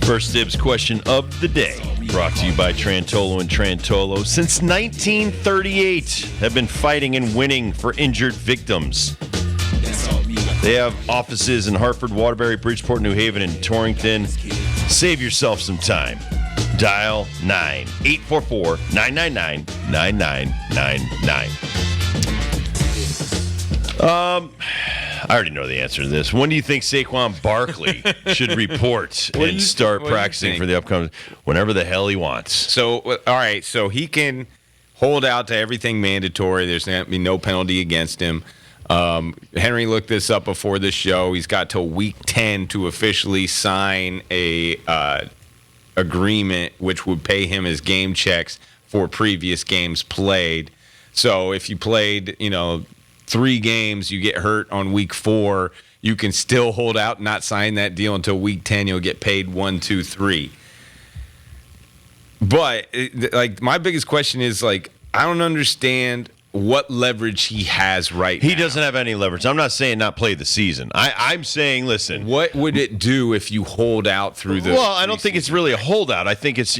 First Dibbs question of the day, brought to you by Trantolo and Trantolo. Since 1938, have been fighting and winning for injured victims. They have offices in Hartford, Waterbury, Bridgeport, New Haven, and Torrington. Save yourself some time. Dial 9-844-999-9999. I already know the answer to this. When do you think Saquon Barkley should report and start practicing for the upcoming? Whenever the hell he wants. So, all right. So he can hold out to everything mandatory. There's going to be no penalty against him. Henry looked this up before the show. He's got till week 10 to officially sign a agreement, which would pay him his game checks for previous games played. So if you played, 3 games, you get hurt on week 4, you can still hold out and not sign that deal until week 10. You'll get paid 1, 2, 3. But my biggest question is I don't understand what leverage he has right now. He doesn't have any leverage. I'm not saying not play the season. I'm saying, listen. What would it do if you hold out through the Well, I don't think it's really a holdout. I think it's,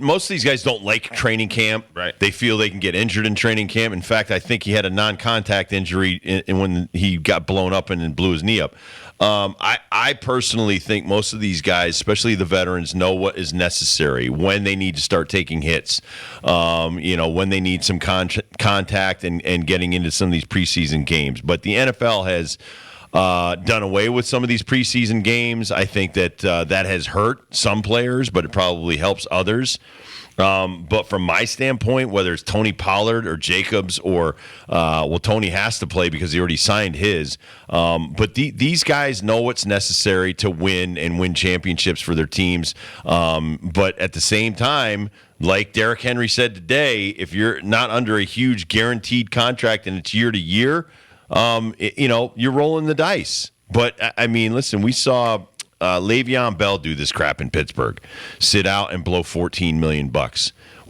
most of these guys don't like training camp. Right. They feel they can get injured in training camp. In fact, I think he had a non-contact injury when he got blown up and blew his knee up. I personally think most of these guys, especially the veterans, know what is necessary when they need to start taking hits, when they need some contact and getting into some of these preseason games. But the NFL has done away with some of these preseason games. I think that that has hurt some players, but it probably helps others. But from my standpoint, whether it's Tony Pollard or Jacobs or, Tony has to play because he already signed his. But these guys know what's necessary to win and win championships for their teams. But at the same time, like Derrick Henry said today, if you're not under a huge guaranteed contract and it's year to year, you're rolling the dice. But, I mean, listen, we saw Le'Veon Bell do this crap in Pittsburgh. Sit out and blow $14 million.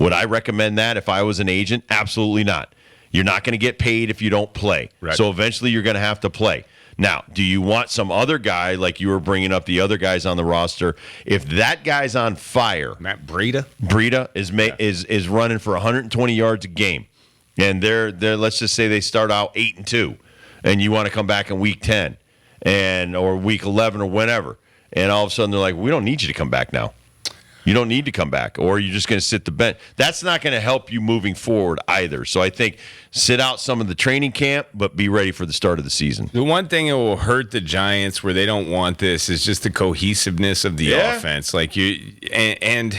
Would I recommend that if I was an agent? Absolutely not. You're not going to get paid if you don't play. Right. So eventually you're going to have to play. Now, do you want some other guy, like you were bringing up the other guys on the roster? If that guy's on fire, Matt Breida is running for 120 yards a game, and they're let's just say they start out 8-2, and you want to come back in week 10 or week 11 or whenever. And all of a sudden, they're like, we don't need you to come back now. You don't need to come back, or you're just going to sit the bench. That's not going to help you moving forward either. So I think sit out some of the training camp, but be ready for the start of the season. The one thing that will hurt the Giants where they don't want this is just the cohesiveness of the offense. And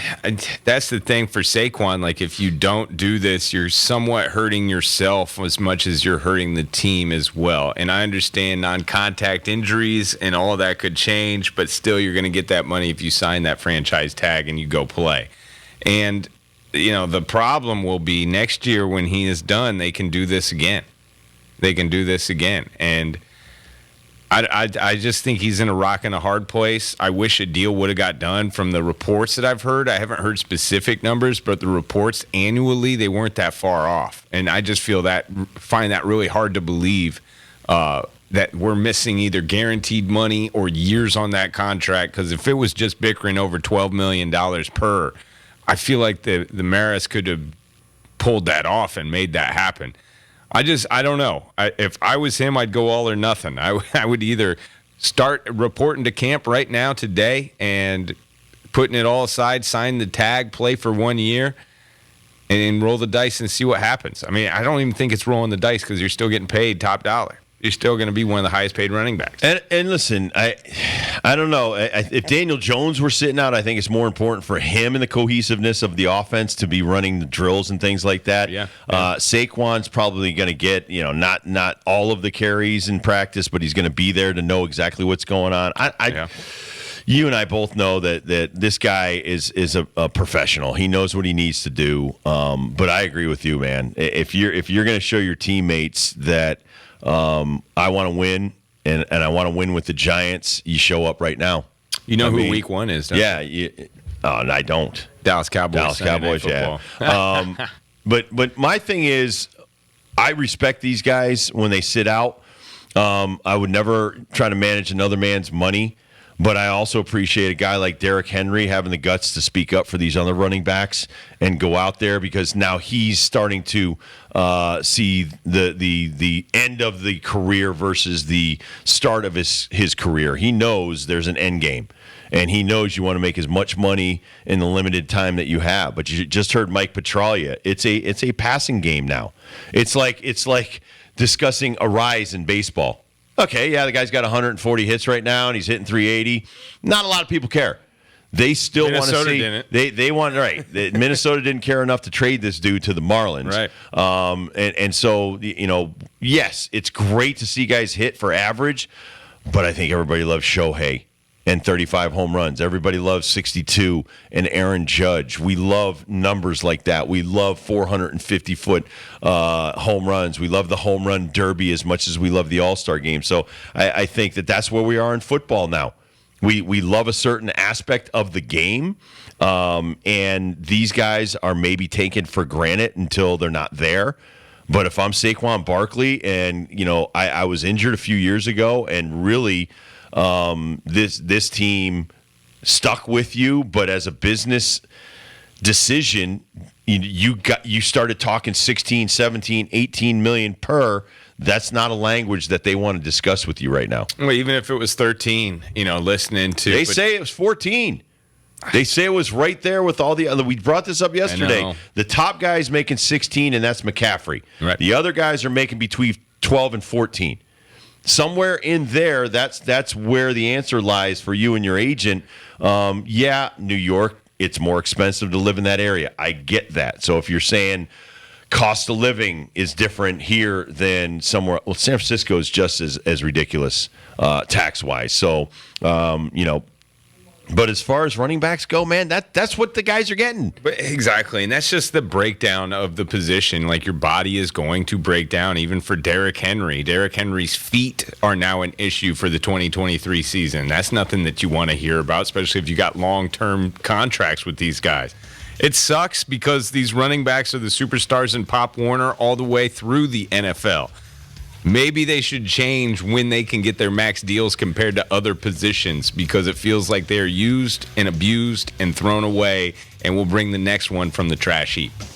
that's the thing for Saquon. If you don't do this, you're somewhat hurting yourself as much as you're hurting the team as well. And I understand non-contact injuries and all of that could change, but still you're going to get that money if you sign that franchise tag and you go play. And the problem will be next year when he is done, they can do this again. And I just think he's in a rock and a hard place. I wish a deal would have got done. From the reports that I've heard, I haven't heard specific numbers, but the reports annually, they weren't that far off. And I just find that really hard to believe that we're missing either guaranteed money or years on that contract. Because if it was just bickering over $12 million per, I feel like the Maris could have pulled that off and made that happen. I don't know. If I was him, I'd go all or nothing. I would either start reporting to camp right now today and putting it all aside, sign the tag, play for 1 year, and roll the dice and see what happens. I mean, I don't even think it's rolling the dice because you're still getting paid top dollar. You're still going to be one of the highest paid running backs. And listen, I don't know. If Daniel Jones were sitting out, I think it's more important for him and the cohesiveness of the offense to be running the drills and things like that. Yeah. Saquon's probably going to get, not all of the carries in practice, but he's going to be there to know exactly what's going on. You and I both know that this guy is a professional. He knows what he needs to do. But I agree with you, man. If you're going to show your teammates that I want to win, and I want to win with the Giants, you show up right now. You know who week 1 is, don't you? I don't. Dallas Cowboys. Yeah. But my thing is, I respect these guys when they sit out. I would never try to manage another man's money. But I also appreciate a guy like Derrick Henry having the guts to speak up for these other running backs and go out there, because now he's starting to see the end of the career versus the start of his career. He knows there's an end game, and he knows you want to make as much money in the limited time that you have. But you just heard Mike Petraglia. It's a passing game now. It's like discussing a rise in baseball. Okay, yeah, the guy's got 140 hits right now, and he's hitting 380. Not a lot of people care. They still want to see. Didn't. They want, right. Minnesota didn't care enough to trade this dude to the Marlins. Right. And so, yes, it's great to see guys hit for average, but I think everybody loves Shohei and 35 home runs. Everybody loves 62 and Aaron Judge. We love numbers like that. We love 450-foot home runs. We love the home run derby as much as we love the All-Star game. So I think that's where we are in football now. We love a certain aspect of the game, and these guys are maybe taken for granted until they're not there. But if I'm Saquon Barkley, and I was injured a few years ago, and really this team stuck with you, but as a business decision, you started talking 16, 17, 18 million per. That's not a language that they want to discuss with you right now. Well, even if it was 13, listening to. They say it was 14. They say it was right there with all the other. We brought this up yesterday. The top guy's making 16, and that's McCaffrey. Right. The other guys are making between 12 and 14. Somewhere in there, that's where the answer lies for you and your agent. New York, it's more expensive to live in that area. I get that. So if you're saying cost of living is different here than somewhere, well, San Francisco is just as ridiculous tax-wise. So, but as far as running backs go, man, that's what the guys are getting. But exactly, and that's just the breakdown of the position. Like, your body is going to break down, even for Derrick Henry. Derrick Henry's feet are now an issue for the 2023 season. That's nothing that you want to hear about, especially if you got long-term contracts with these guys. It sucks because these running backs are the superstars in Pop Warner all the way through the NFL. Maybe they should change when they can get their max deals compared to other positions, because it feels like they're used and abused and thrown away, and we'll bring the next one from the trash heap.